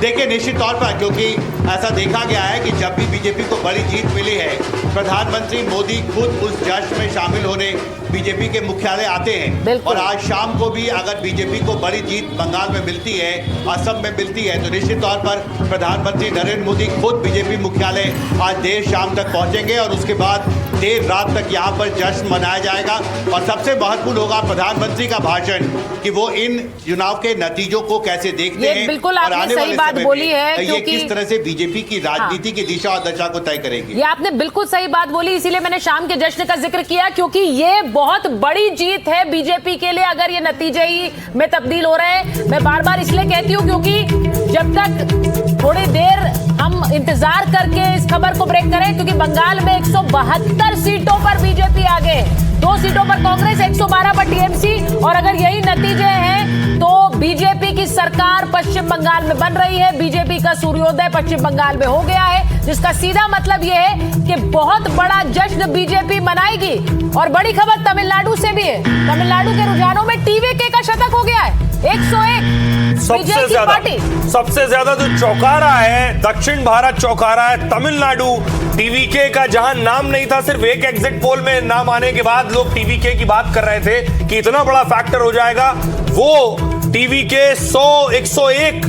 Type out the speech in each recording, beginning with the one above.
देखिए, निश्चित तौर पर क्योंकि ऐसा देखा गया है कि जब भी बीजेपी को बड़ी जीत मिली है, प्रधानमंत्री मोदी खुद उस जश्न में शामिल होने बीजेपी के मुख्यालय आते हैं। और आज शाम को भी अगर बीजेपी को बड़ी जीत बंगाल में मिलती है, असम में मिलती है, तो निश्चित तौर पर प्रधानमंत्री नरेंद्र मोदी खुद बीजेपी मुख्यालय आज देर शाम तक पहुंचेंगे और उसके बाद देर रात तक यहाँ पर जश्न मनाया जाएगा। और सबसे महत्वपूर्ण होगा प्रधानमंत्री का भाषण कि वो इन चुनाव के नतीजों को कैसे देखते हैं। बिल्कुल और आपने सही बात बोली है, ये किस तरह से बीजेपी की राजनीति की दिशा और दशा को तय करेगी। ये आपने बिल्कुल सही बात बोली, इसीलिए मैंने शाम के जश्न का जिक्र किया, क्योंकि ये बहुत बड़ी जीत है बीजेपी के लिए अगर ये नतीजे ही में तब्दील हो रहे हैं। मैं बार बार इसलिए कहती हूँ क्योंकि जब तक थोड़ी देर हम इंतजार करके इस खबर को ब्रेक करें, क्योंकि बंगाल में 172 सीटों पर बीजेपी आगे है, 2 सीटों पर कांग्रेस, 112 पर टीएमसी। और अगर यही नतीजे हैं तो बीजेपी की सरकार पश्चिम बंगाल में बन रही है, बीजेपी का सूर्योदय पश्चिम बंगाल में हो गया है, जिसका सीधा मतलब यह है कि बहुत बड़ा जश्न बीजेपी मनाएगी। और बड़ी खबर तमिलनाडु से भी है, तमिलनाडु के रुझानों में टीवीके का शतक हो गया है, 101। सबसे ज्यादा जो चौंका रहा है, दक्षिण भारत चौंका रहा है, तमिलनाडु। टीवीके का जहां नाम नहीं था, सिर्फ एक एग्जिट पोल में नाम आने के बाद लोग टीवीके की बात कर रहे थे कि इतना बड़ा फैक्टर हो जाएगा, वो टीवीके 101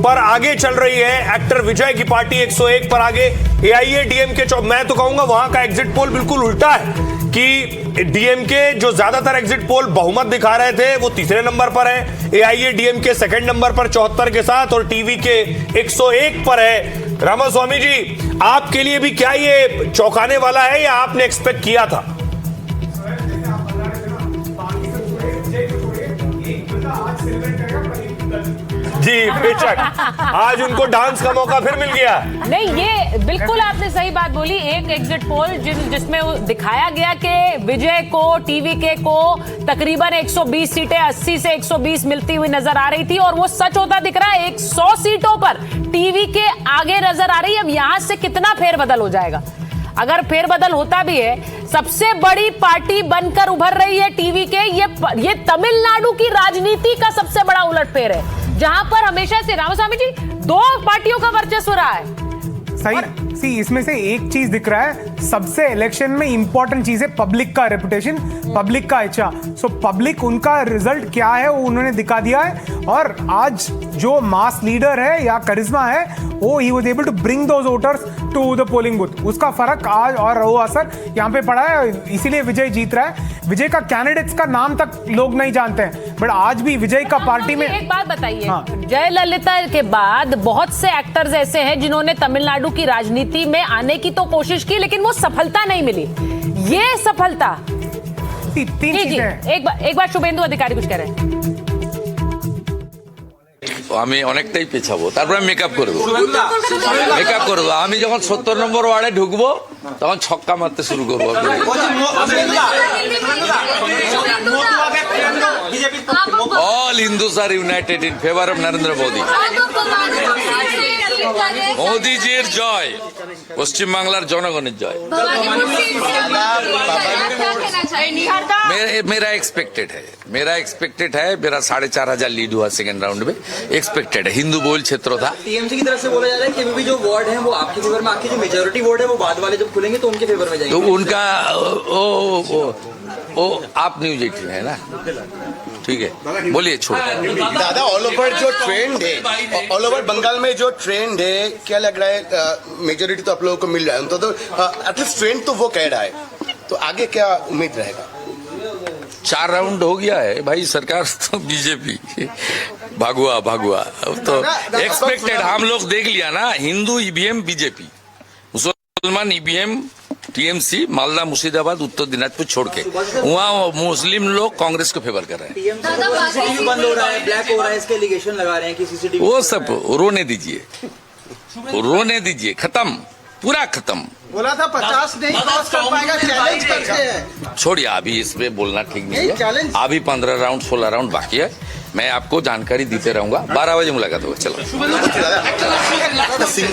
पर आगे चल रही है। एक्टर विजय की पार्टी 101 पर आगे, एआईएडीएमके। मैं तो कहूंगा वहां का एग्जिट पोल बिल्कुल उल्टा है कि डीएमके जो ज्यादातर एग्जिट पोल बहुमत दिखा रहे थे वो तीसरे नंबर पर है, एआईएडीएमके सेकंड नंबर पर 74 के साथ, और टीवीके 101 पर है। रामास्वामी जी, आपके लिए भी क्या ये चौंकाने वाला है या आपने एक्सपेक्ट किया था? जी बेशक, आज उनको डांस का मौका फिर मिल गया। नहीं, ये बिल्कुल आपने सही बात बोली। एक एग्जिट पोल जिसमें दिखाया गया कि विजय को, टीवीके को तकरीबन 120 सीटें 80 से 120 मिलती हुई नजर आ रही थी, और वो सच होता दिख रहा है। 100 सीटों पर टीवीके आगे नजर आ रही है। अब यहां से कितना फेरबदल हो जाएगा? अगर फेरबदल होता भी है, सबसे बड़ी पार्टी बनकर उभर रही है टीवीके। ये तमिलनाडु की राजनीति का सबसे बड़ा उलटफेर है, जहां पर हमेशा से रामास्वामी जी 2 पार्टियों का वर्चस्व रहा है। सही इसमें से एक चीज दिख रहा है, सबसे इलेक्शन में इंपॉर्टेंट चीज है पब्लिक का रेपुटेशन, पब्लिक का इच्छा। सो पब्लिक उनका रिजल्ट क्या है वो उन्होंने दिखा दिया है। और आज जो मास लीडर है या करिश्मा है, वो he was able to bring those voters to the polling booth. उसका फर्क आज और वो असर यहाँ पे पड़ा है, इसीलिए विजय जीत रहा है। विजय का कैंडिडेट्स का नाम तक लोग नहीं जानते हैं, बट आज भी विजय का पार्टी में। एक बात बताइए, जयललिता के बाद बहुत से एक्टर्स ऐसे हैं जिन्होंने तमिलनाडु की राजनीति में आने की तो कोशिश की, लेकिन वो सफलता नहीं मिली। ये सफलता तीन चीजें। एक बार शुभेंदु अधिकारी कुछ कह रहे हैं। আমি অনেকটাই পেছাবো, তারপরে মেকআপ করবো। আমি যখন 70 নম্বর ওয়ার্ডে ঢুকবো তখন ছক্কা মারতে শুরু করবো। All Hindus are united in favour of Narendra Modi. মোদীজির জয়, পশ্চিম বাংলার জনগণের জয়। मेरा एक्सपेक्टेड है, मेरा 4,500 लीड हुआ सेकंड राउंड में, एक्सपेक्टेड है। हिंदू बोल क्षेत्र था। टीएमसी की तरफ से बोला जा रहा है कि अभी भी जो वार्ड है वो आपके फेवर में, आपकी जो मेजोरिटी वार्ड है वो बाद वाले जब खुलेंगे तो उनके फेवर में जाएंगे। तो उनका ओ आप न्यूज 18 है ना, ठीक है, बोलिए। छोड़ दादा, ऑल ओवर जो ट्रेंड है, ऑल ओवर बंगाल में जो ट्रेंड है, क्या लग रहा है मेजोरिटी तो आप लोगों को मिल रहा है, तो एटलीस्ट ट्रेंड तो वो कह रहा है, तो आगे क्या उम्मीद रहेगा? 4 राउंड हो गया है भाई, सरकार तो बीजेपी भागुआ तो एक्सपेक्टेड। हम लोग देख लिया ना, हिंदू ईवीएम बीजेपी, मुसलमान ईवीएम टीएमसी, मालदा, मुर्शिदाबाद, उत्तर दिनाजपुर छोड़ के वहाँ मुस्लिम लोग कांग्रेस को फेवर कर रहे हैं। बंद हो रहा है, ब्लैक हो रहा है, इसके एलिगेशन लगा रहे हैं कि सीसीटीवी। वो सब रोने दीजिए, खत्म, पूरा खत्म। बोला था 50 नहीं क्रॉस कर पाएगा, चैलेंज करते हैं। छोड़िए, अभी इस पे बोलना ठीक नहीं है। अभी 15 राउंड 16 राउंड बाकी है, मैं आपको जानकारी देते रहूंगा। 12 बजे मुलाकात होगा। चलो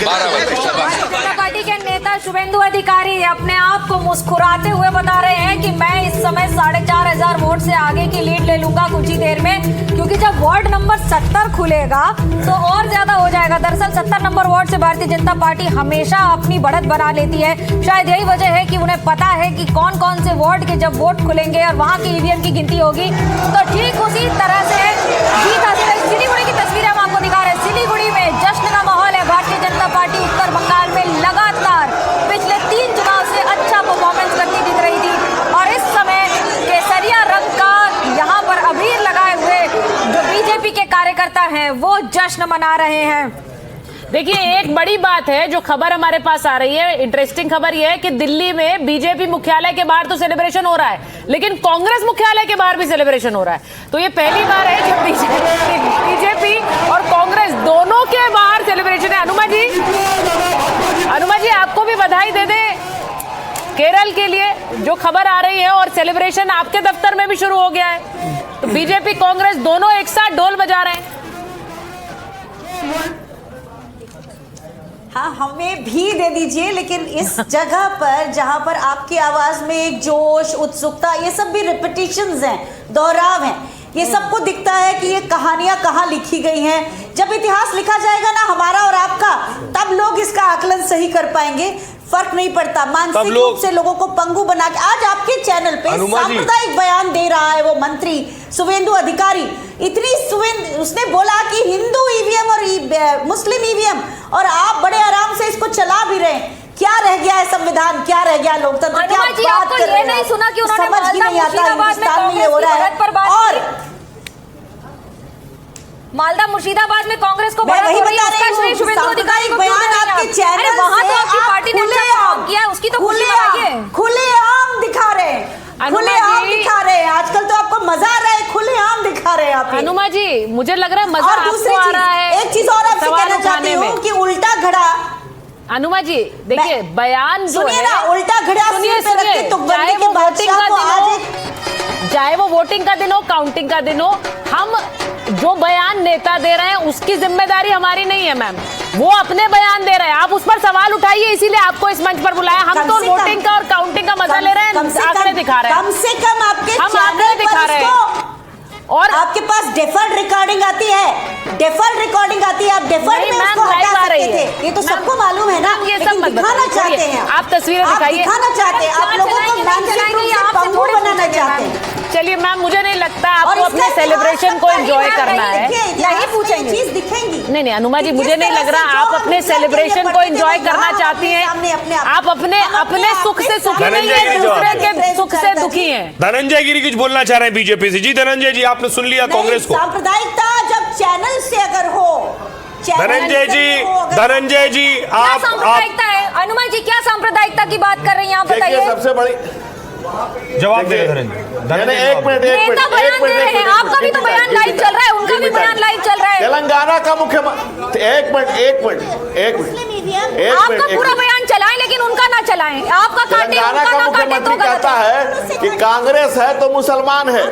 12 बजे। जनता पार्टी के नेता शुभेंदु अधिकारी अपने आप को मुस्कुराते हुए बता रहे हैं कि मैं इस समय 4,500 वोट से आगे की लीड ले लूंगा कुछ ही देर में, क्योंकि जब वार्ड नंबर 70 खुलेगा तो और ज्यादा हो जाएगा। दरअसल दरअसल 70 नंबर वार्ड से भारतीय जनता पार्टी हमेशा अपनी बढ़त बना लेती है। शायद यही वजह है कि उन्हें पता है कि कौन कौन से वार्ड के जब वोट खुलेंगे और वहां की ईवीएम की गिनती होगी, तो ठीक उसी तरह से जीत हासिल है। सिलीगुड़ी की तस्वीरें हम आपको दिखा रहे हैं। सिलीगुड़ी में जश्न का माहौल है। भारतीय जनता पार्टी उत्तर बंगाल में लगातार पिछले 3 चुनाव से अच्छा परफॉर्मेंस करती दिख रही थी और इस समय केसरिया रंग का यहाँ पर अबीर लगाए हुए जो बीजेपी के कार्यकर्ता हैं वो जश्न मना रहे हैं। देखिए, एक बड़ी बात है जो खबर हमारे पास आ रही है, इंटरेस्टिंग खबर यह है कि दिल्ली में बीजेपी मुख्यालय के बाहर तो सेलिब्रेशन हो रहा है, लेकिन कांग्रेस मुख्यालय के बाहर भी सेलिब्रेशन हो रहा है। तो ये पहली बार है जब बीजेपी और कांग्रेस दोनों के बाहर सेलिब्रेशन है। अनुमा जी आपको भी बधाई दे दें केरल के लिए जो खबर आ रही है, और सेलिब्रेशन आपके दफ्तर में भी शुरू हो गया है। तो बीजेपी कांग्रेस दोनों एक साथ ढोल बजा रहे हैं। हाँ, हमें भी दे दीजिए, लेकिन इस जगह पर जहां पर आपकी आवाज में एक जोश, उत्सुकता, ये सब भी रिपीटिशंस हैं, दोहराव हैं। ये सबको दिखता है कि ये कहानियां कहाँ लिखी गई हैं। जब इतिहास लिखा जाएगा ना हमारा और आपका, तब लोग इसका आकलन सही कर पाएंगे। फर्क नहीं पड़ता मानसिक रूप से लोगों को पंगु बना के। आज आपके चैनल पे सांप्रदायिक बयान दे रहा है वो मंत्री शुवेंदु अधिकारी। उसने बोला कि हिंदू ईवीएम और मुस्लिम ईवीएम, और आप बड़े आराम से इसको चला भी रहे हैं। क्या रह गया है संविधान, क्या रह गया लोकतंत्र, क्या बात कर रहे हैं? नहीं सुना कि उन्होंने समझ ही नहीं आता हिंदुस्तान में ये हो रहा है। और मालदा मुर्शिदाबाद में कांग्रेस को बड़ा वही बता रही हूं, शुवेंदु अधिकारी को बयान आपके चैनल से वहां तो आपकी पार्टी ने अच्छा काम किया, उसकी तो खुशी मनाइए। खुलेआम दिखा रहे हैं, खुलेआम दिखा रहे हैं। आजकल तो आपको मजा आ रहा है, खुलेआम दिखा रहे हैं आप। अनुमा जी मुझे लग रहा है मजा आपको आ रहा है। एक चीज और आपसे कहना चाहती हूँ कि उल्टा घड़ा, अनुमा जी देखिए बयान जो है ना, उल्टा घड़ा सुनिए, चाहे वो वोटिंग का दिन हो, काउंटिंग का दिन हो, हम जो बयान नेता दे रहे हैं उसकी जिम्मेदारी हमारी नहीं है मैम। वो अपने बयान दे रहे हैं, आप उस पर सवाल उठाइए, इसीलिए आपको इस मंच पर बुलाया। हम तो वोटिंग का और काउंटिंग का मजा ले रहे हैं, आंकड़े दिखा रहे हैं। कम से कम आपके हम आंकड़े दिखा रहे हैं। और आपके पास डेफर्ड रिकॉर्डिंग आती है, डेफर्ड रिकॉर्डिंग आती है, आप डेफर्ड में उसको हटा सकते थे। ये तो सबको मालूम है ना, ये सब मत दिखाना चाहते हैं आप तस्वीरें दिखाइए, दिखाना चाहते हैं, आप लोगों को मानसिक रूप से पंगु बनाना चाहते हैं। चलिए मैम, मुझे नहीं लगता आपको अपने सेलिब्रेशन को एंजॉय करना है। नहीं पूछेंगे, चीज दिखेंगी। नहीं अनुमा जी, मुझे नहीं लग रहा आप अपने सेलिब्रेशन को एंजॉय करना चाहती हैं। आप अपने सुख से सुखी नहीं है, दूसरे के सुख से दुखी हैं। धनंजय गिरी कुछ बोलना चाह रहे हैं बीजेपी से। जी धनंजय जी, आपने सुन लिया कांग्रेस को। सांप्रदायिकता जब चैनल से अगर हो, धनंजय जी आप सांप्रदायिकता है। अनुमा जी क्या सांप्रदायिकता की बात कर रही हैं आप, बताइए। सबसे बड़ी जवाब दे धनंजय। एक मिनट आपका भी तो बयान लाइव चल रहा है, उनका भी बयान लाइव चल रहा है। तेलंगाना का मुख्यमंत्री एक मिनट आपका पूरा बयान चलाएं, लेकिन उनका ना चलाएं। आपका काटे, तेलंगाना का मुख्यमंत्री कहता है कि कांग्रेस है तो मुसलमान है,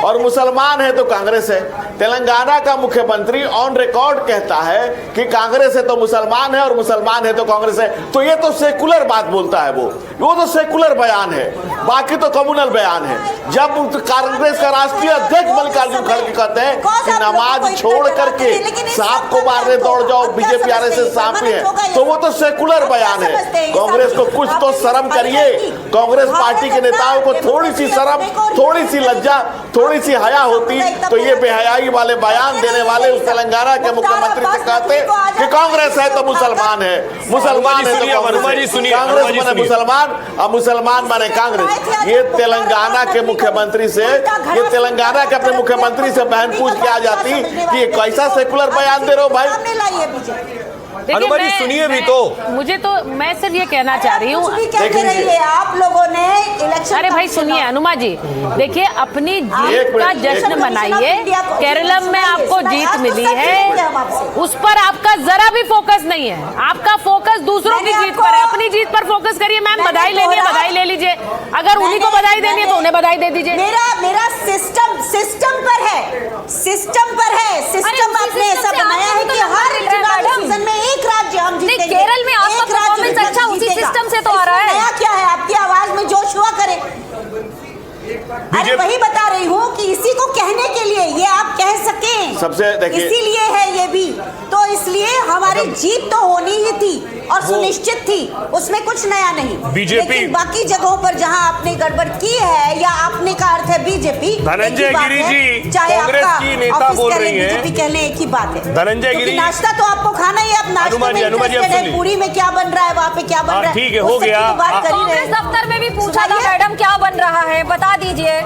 और मुसलमान है तो कांग्रेस है। तेलंगाना का मुख्यमंत्री ऑन रिकॉर्ड कहता है कि कांग्रेस है तो मुसलमान है और मुसलमान है तो कांग्रेस है। तो ये तो सेकुलर बात बोलता है, वो तो सेकुलर बयान है, बाकी तो कम्युनल बयान है। जब कांग्रेस का राष्ट्रीय अध्यक्ष मल्लिकार्जुन खड़गे कहते हैं कि नमाज छोड़ करके सांप को मारने दौड़ जाओ, बीजेपी आरएसएस सांप ही है, तो वो तो सेकुलर बयान है। कांग्रेस को कुछ तो शर्म करिए। कांग्रेस पार्टी के नेताओं को थोड़ी सी शर्म, थोड़ी सी लज्जा, थोड़ी सी हया होती तो ये बेहयाई वाले बयान देने वाले उस तेलंगाना के मुख्यमंत्री से कहते कि कांग्रेस है तो मुसलमान है, मुसलमान है तो कांग्रेस माने मुसलमान और मुसलमान माने कांग्रेस। ये तेलंगाना के मुख्यमंत्री से, ये तेलंगाना के अपने मुख्यमंत्री से बहन पूछ के आ जाती कि ये कैसा सेकुलर बयान दे रहे हो भाई। अनुमा जी सुनिए भी तो। मुझे तो, मैं सिर्फ ये कहना चाह रही हूँ, आप लोगों ने इलेक्शन, अरे भाई सुनिए अनुमा जी, देखिए अपनी जीत का जश्न मनाइए। केरलम में आपको जीत मिली है, उस पर आपका जरा भी फोकस नहीं है। आपका फोकस दूसरों की जीत पर है, अपनी जीत पर फोकस करिए। मैम बधाई लेनी है, बधाई ले लीजिए। अगर उन्हीं को बधाई देनी है तो उन्हें बधाई दे दीजिए। मेरा सिस्टम पर है, सिस्टम आपने ऐसा बनाया है कि हर चुनावी सीजन में एक राज्य हम जीतेंगे। केरल में आपका परफॉर्मेंस अच्छा उसी सिस्टम से तो आ रहा है। नया क्या है, आपकी आवाज में जोश हुआ करे। अरे वही बता रही हूँ कि इसी को कहने के लिए ये आप कह सकें, सबसे देखिए, इसीलिए है ये भी, तो इसलिए हमारी हमारी जीत तो होनी ही थी और सुनिश्चित थी, उसमें कुछ नया नहीं। बीजेपी लेकिन बाकी जगहों पर जहां आपने गड़बड़ की है या आपने का अर्थ है बीजेपी, धनंजय गिरी जी चाहे कांग्रेस आपका की नेता ऑफिस बोल कह लें, रही हैं, बीजेपी कह लें, एक ही बात है। धनंजय गिरी नाश्ता तो आपको खाना ही है, आप नाश्ते में इंटरेस्टेड है, पूरी में क्या बन रहा है, वहाँ पे क्या बन रहा है, ठीक है, हो उस सब की गया। तो बात कर ही रहे कांग्रेस हैं। दफ्तर में भी पूछा था मैडम क्या बन रहा है, बता दीजिए।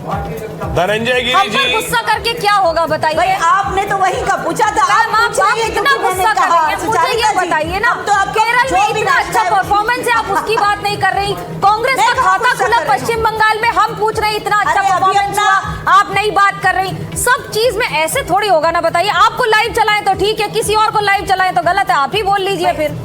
धनंजय गिरी हम पर जी गुस्सा करके क्या होगा भाई बताइए। आपने तो वही का पूछा था, आप इतना गुस्सा कर रही हैं, मुझे ये बताइए ना, तो आप केरल में इतना अच्छा परफॉर्मेंस है, आप उसकी बात नहीं कर रही। कांग्रेस का खाता खुला पश्चिम बंगाल में, हम पूछ रहे हैं इतना अच्छा परफॉर्मेंस हुआ, आप नहीं बात कर रही। सब चीज में ऐसे थोड़ी होगा ना, बताइए। आपको लाइव चलाएं तो ठीक है, किसी और को लाइव चलाएं तो गलत है, आप ही बोल लीजिए फिर।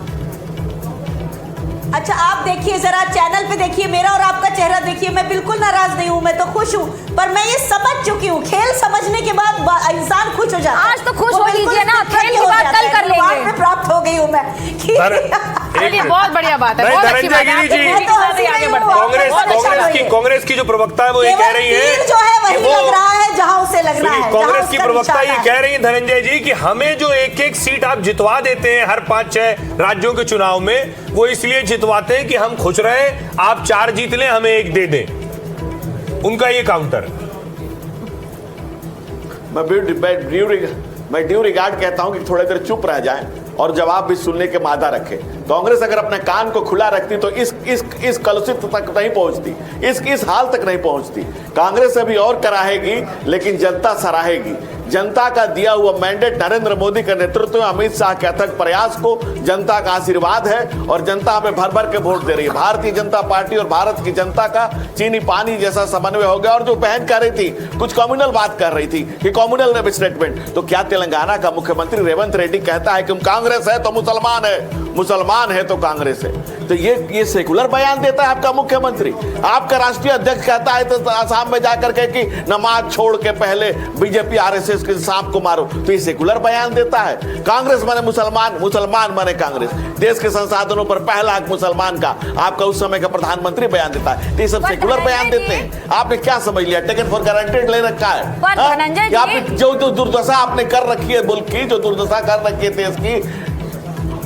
अच्छा आप देखिए जरा चैनल पे देखिए, मेरा और आपका चेहरा देखिए, मैं बिल्कुल नाराज नहीं हूँ, मैं तो खुश हूँ, पर मैं ये समझ चुकी हूँ, खेल समझने के बाद इंसान खुश हो जाता है। आज तो खुश वो हो बिल्कुल लीजिए ना, स्थिर खेल की हो बात जाता कल है। कर लेंगे। दिमाग में प्राप्त हो गई हूँ मैं चलिए बहुत बढ़िया बात है, बहुत अच्छी बात है। धनंजय गिरी जी, आप तो आगे बढ़ते हैं। कांग्रेस की जो प्रवक्ता है वो ये कह रही है जो है वही लग रहा है जहां उसे लगना है। कांग्रेस की प्रवक्ता ये कह रही है धनंजय जी कि हमें जो एक एक सीट आप जितवा देते हैं हर 5-6 राज्यों के चुनाव में, वो इसलिए जितवाते हैं कि हम खुश रहे, आप 4 जीत लें हमें 1 दे दें। उनका ये काउंटर। मैं ड्यू रिगार्ड कहता हूं कि थोड़ी देर चुप रह जाएं और जवाब भी सुनने के मादा रखें। कांग्रेस अगर अपने कान को खुला रखती तो इस कलुषित तक नहीं पहुंचती, इस हाल तक नहीं पहुंचती। कांग्रेस अभी और कराहेगी, लेकिन जनता सराहेगी। जनता का दिया हुआ मैंडेट नरेंद्र मोदी के नेतृत्व में अमित शाह के अथक प्रयास को जनता का आशीर्वाद है और जनता हमें भर भर के वोट दे रही है। भारतीय जनता पार्टी और भारत की जनता का चीनी पानी जैसा समन्वय हो गया। और जो बहन कह रही थी, कुछ कम्युनल बात कर रही थी कि कम्युनल स्टेटमेंट, तो क्या तेलंगाना का मुख्यमंत्री रेवंत रेड्डी कहता है कि कांग्रेस है तो मुसलमान है, मुसलमान है तो कांग्रेस है? तो ये सेकुलर बयान देता है आपका मुख्यमंत्री। आपका राष्ट्रीय अध्यक्ष कहता है तो आसाम में जाकर के कि नमाज छोड़ के पहले बीजेपी आरएसएस के सांप को मारो, तो ये सेकुलर बयान देता है। कांग्रेस माने मुसलमान, मुसलमान माने कांग्रेस। देश के संसाधनों पर पहला हक मुसलमान का आपका उस समय का प्रधानमंत्री बयान देता है। तो ये सब सेकुलर बयान देते हैं। आपने क्या समझ लिया? टेकन फॉर गारंटेड ले रखा है। आपने जो दुर्दशा आपने कर रखी है मुल्क की, जो दुर्दशा कर रखी है देश की।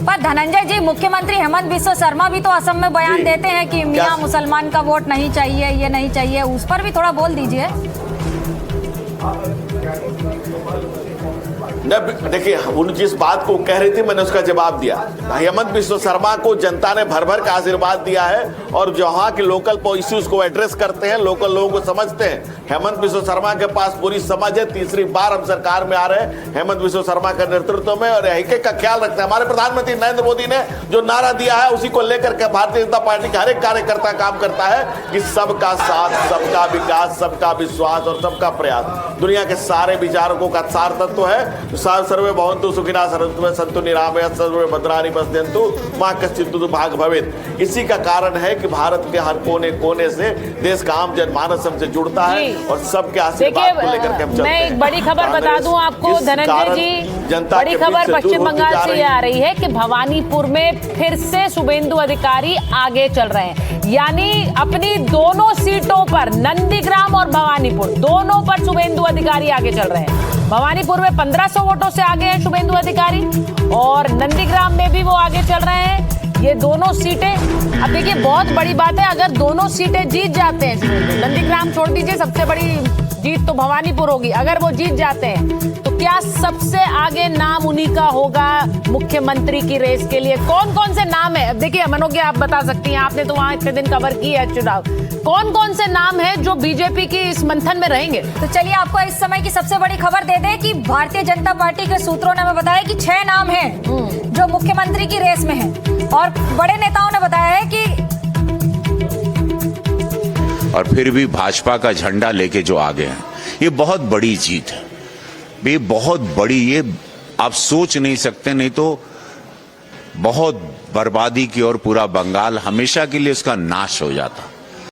पर धनंजय जी, मुख्यमंत्री हेमंत बिस्वा शर्मा भी तो असम में बयान देते हैं कि मियां मुसलमान का वोट नहीं चाहिए, ये नहीं चाहिए, उस पर भी थोड़ा बोल दीजिए। देखिए, उन जिस बात को कह रही थी मैंने उसका जवाब दिया। हेमंत बिस्वा शर्मा को जनता ने भर भर का आशीर्वाद दिया है और जहां के लोकल इश्यूज को एड्रेस करते हैं, लोकल लोगों को समझते हैं। हेमंत बिस्वा शर्मा के पास पूरी समझ है। तीसरी बार हम सरकार में आ रहे हैं हेमंत बिस्वा शर्मा के नेतृत्व में, और एक का ख्याल रखते हैं। हमारे प्रधानमंत्री नरेंद्र मोदी ने जो नारा दिया है उसी को लेकर के भारतीय जनता पार्टी का हर एक कार्यकर्ता काम करता है कि सबका साथ, सबका विकास, सबका विश्वास और सबका प्रयास दुनिया के सारे विचारकों का सार तत्व है। सर्वे भवन्तु सुखिनः सन्तु निरामयः सर्वे भद्राणि पश्यन्तु मा कश्चित् दुर्भाग भवेत्। इसी का कारण है कि भारत के हर कोने कोने से देश का आम जनमानस हमसे जुड़ता है और सबके आशीर्वाद को लेकर के हम चलते हैं। मैं एक बड़ी खबर बता दूं आपको धनंजय जी, बड़ी खबर पश्चिम बंगाल से ये आ रही है कि भवानीपुर में फिर से शुभेंदु अधिकारी आगे चल रहे हैं। यानी अपनी दोनों सीटों पर, नंदीग्राम और भवानीपुर, दोनों पर शुभेंदु अधिकारी आगे चल रहे हैं। भवानीपुर में 1500 वोटों से आगे हैं शुभेंदु अधिकारी और नंदीग्राम में भी वो आगे चल रहे हैं। ये दोनों सीटें, अब देखिए बहुत बड़ी बात है, अगर दोनों सीटें जीत जाते हैं शुभेंदु, नंदीग्राम छोड़ दीजिए, सबसे बड़ी जीत तो भवानीपुर होगी। अगर वो जीत जाते हैं तो क्या सबसे आगे नाम उन्हीं का होगा मुख्यमंत्री की रेस के लिए? कौन कौन से नाम है? अब देखिए मनोज, आप बता सकती हैं, आपने तो वहां इतने दिन कवर की है चुनाव। कौन कौन से नाम है जो बीजेपी की इस मंथन में रहेंगे? तो चलिए आपको इस समय की सबसे बड़ी खबर दे दें कि भारतीय जनता पार्टी के सूत्रों ने हमें बताया कि 6 नाम हैं जो मुख्यमंत्री की रेस में हैं और बड़े नेताओं ने बताया है कि और फिर भी भाजपा का झंडा लेके जो आगे हैं, ये बहुत बड़ी जीत है। ये बहुत बड़ी, ये आप सोच नहीं सकते, नहीं तो बहुत बर्बादी की ओर पूरा बंगाल हमेशा के लिए उसका नाश हो जाता।